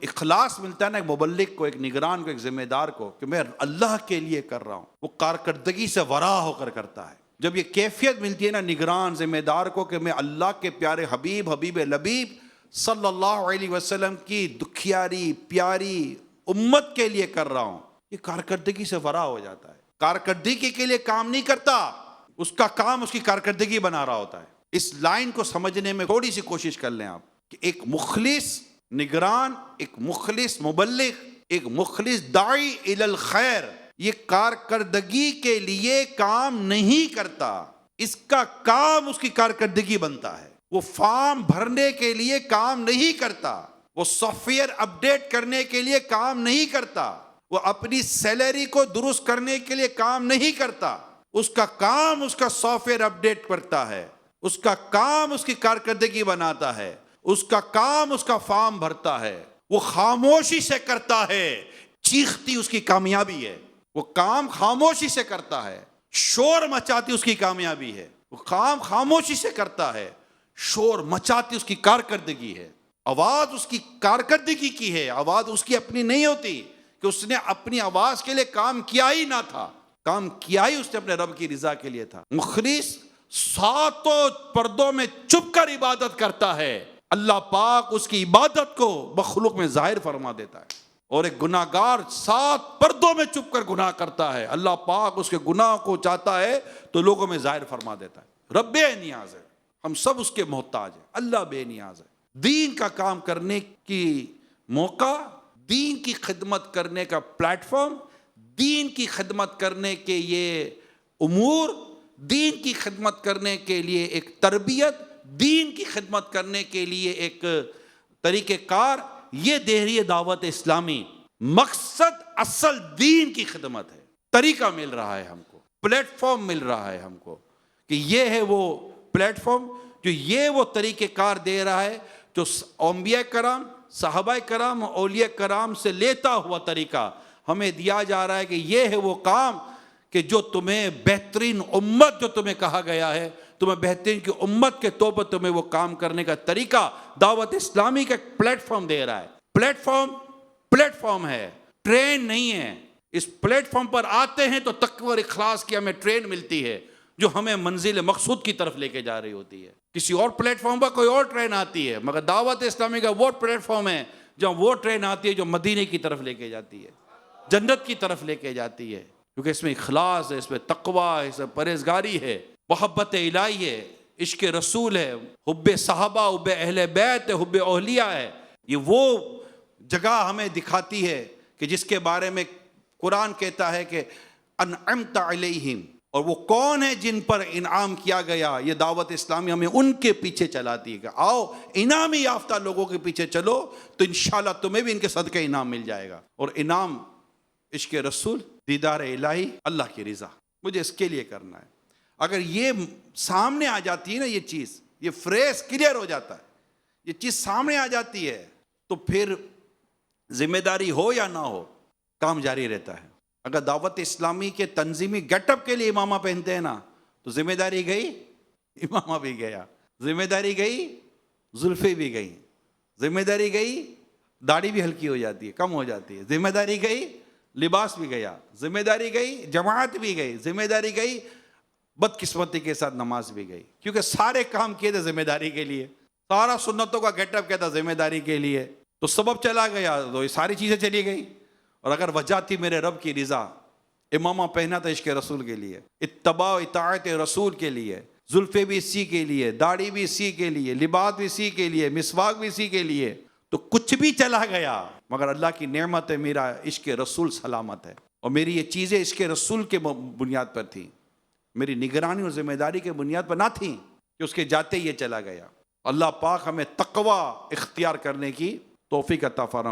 اخلاص ملتا ہے نا ایک مبلغ کو، ایک نگران کو، ایک ذمہ دار کو کہ میں اللہ کے لیے کر رہا ہوں، وہ کارکردگی سے ورا ہو کر کرتا ہے. جب یہ کیفیت ملتی ہے نا نگران ذمہ دار کو کہ میں اللہ کے پیارے حبیب لبیب صلی اللہ علیہ وسلم کی دکھیاری پیاری امت کے لیے کر رہا ہوں، یہ کارکردگی سے ورا ہو جاتا ہے. کارکردگی کے لیے کام نہیں کرتا، اس کا کام اس کی کارکردگی بنا رہا ہوتا ہے. اس لائن کو سمجھنے میں تھوڑی سی کوشش کر لیں آپ کہ ایک مخلص نگران، ایک مخلص مبلغ، ایک مخلص داعی الی الخیر یہ کارکردگی کے لیے کام نہیں کرتا، اس کا کام اس کی کارکردگی بنتا ہے. وہ فارم بھرنے کے لیے کام نہیں کرتا، وہ سافٹ ویئر اپڈیٹ کرنے کے لیے کام نہیں کرتا، وہ اپنی سیلری کو درست کرنے کے لیے کام نہیں کرتا. اس کا کام اس کا سافٹ ویئر اپڈیٹ کرتا ہے، اس کا کام اس کی کارکردگی بناتا ہے، اس کا کام اس کا فارم بھرتا ہے. وہ خاموشی سے کرتا ہے، چیختی اس کی کامیابی ہے. وہ کام خاموشی سے کرتا ہے، شور مچاتی اس کی کامیابی ہے. وہ کام خاموشی سے کرتا ہے، شور مچاتی اس کی کارکردگی ہے. آواز اس کی کارکردگی کی ہے، آواز اس کی اپنی نہیں ہوتی کہ اس نے اپنی آواز کے لیے کام کیا ہی نہ تھا، کام کیا ہی اس نے اپنے رب کی رضا کے لیے تھا. مخلص ساتوں پردوں میں چھپ کر عبادت کرتا ہے، اللہ پاک اس کی عبادت کو مخلوق میں ظاہر فرما دیتا ہے. اور ایک گناہگار 7 پردوں میں چھپ کر گناہ کرتا ہے، اللہ پاک اس کے گناہ کو چاہتا ہے تو لوگوں میں ظاہر فرما دیتا ہے. رب بے نیاز ہے، ہم سب اس کے محتاج ہیں، اللہ بے نیاز ہے. دین کا کام کرنے کی موقع، دین کی خدمت کرنے کا پلیٹ فارم، دین کی خدمت کرنے کے یہ امور، دین کی خدمت کرنے کے لیے ایک تربیت، دین کی خدمت کرنے کے لیے ایک طریقہ کار، یہ دے رہی ہے دعوت اسلامی. مقصد اصل دین کی خدمت ہے. طریقہ مل رہا ہے ہم کو، پلیٹ فارم مل رہا ہے ہم کو کہ یہ ہے وہ پلیٹ فارم جو یہ وہ طریقہ کار دے رہا ہے جو انبیاء کرام، صحابہ کرام، اولیاء کرام سے لیتا ہوا طریقہ ہمیں دیا جا رہا ہے کہ یہ ہے وہ کام کہ جو تمہیں بہترین امت جو تمہیں کہا گیا ہے، تمہیں بہترین کی امت کے طور پر تمہیں وہ کام کرنے کا طریقہ دعوت اسلامی کا پلیٹ فارم دے رہا ہے. پلیٹ فارم ہے، ٹرین نہیں ہے. اس پلیٹ فارم پر آتے ہیں تو تقوی اور اخلاص کی ہمیں ٹرین ملتی ہے جو ہمیں منزل مقصود کی طرف لے کے جا رہی ہوتی ہے. کسی اور پلیٹ فارم پر کوئی اور ٹرین آتی ہے، مگر دعوت اسلامی کا وہ پلیٹ فارم ہے جہاں وہ ٹرین آتی ہے جو مدینے کی طرف لے کے جاتی ہے، جنت کی طرف لے کے جاتی ہے. کیونکہ اس میں اخلاص ہے، اس میں تقوی ہے، اس میں پرہیزگاری ہے، محبت الہی ہے، عشق رسول ہے، حب صحابہ، حب اہل بیت ہے، حب اولیاء ہے. یہ وہ جگہ ہمیں دکھاتی ہے کہ جس کے بارے میں قرآن کہتا ہے کہ انعمت علیہم، اور وہ کون ہے جن پر انعام کیا گیا. یہ دعوت اسلامی ہمیں ان کے پیچھے چلاتی ہے کہ آؤ انعام یافتہ لوگوں کے پیچھے چلو تو انشاءاللہ تمہیں بھی ان کے صدقے انعام مل جائے گا. اور انعام عشق رسول، دیدار الہی، اللہ کی رضا، مجھے اس کے لیے کرنا ہے. اگر یہ سامنے آ جاتی ہے نا، یہ چیز، یہ فریز کلیئر ہو جاتا ہے، یہ چیز سامنے آ جاتی ہے تو پھر ذمہ داری ہو یا نہ ہو کام جاری رہتا ہے. اگر دعوت اسلامی کے تنظیمی گیٹ اپ کے لیے امامہ پہنتے ہیں نا تو ذمہ داری گئی، امامہ بھی گیا. ذمہ داری گئی، زلفیں بھی گئی. ذمہ داری گئی، داڑھی بھی ہلکی ہو جاتی ہے، کم ہو جاتی ہے. ذمہ داری گئی، لباس بھی گیا. ذمہ داری گئی، جماعت بھی گئی. ذمہ داری گئی، بدقسمتی کے ساتھ نماز بھی گئی. کیونکہ سارے کام کیے تھے ذمہ داری کے لیے، سارا سنتوں کا گیٹ اپ کیا تھا ذمہ داری کے لیے. تو سبب چلا گیا تو یہ ساری چیزیں چلی گئی. اور اگر وجہ تھی میرے رب کی رضا، امامہ پہنا تھا عشق رسول کے لیے، اتباع و اطاعت رسول کے لیے، زلفیں بھی اسی کے لیے، داڑھی بھی اسی کے لیے، لباس بھی اسی کے لیے، مسواک بھی اسی کے لیے، تو کچھ بھی چلا گیا مگر اللہ کی نعمت ہے میرا عشق رسول سلامت ہے. اور میری یہ چیزیں عشق رسول کے بنیاد پر تھیں، میری نگرانی اور ذمہ داری کے بنیاد پر نہ تھیں کہ اس کے جاتے یہ چلا گیا. اللہ پاک ہمیں تقوی اختیار کرنے کی توفیق عطا فرمائے.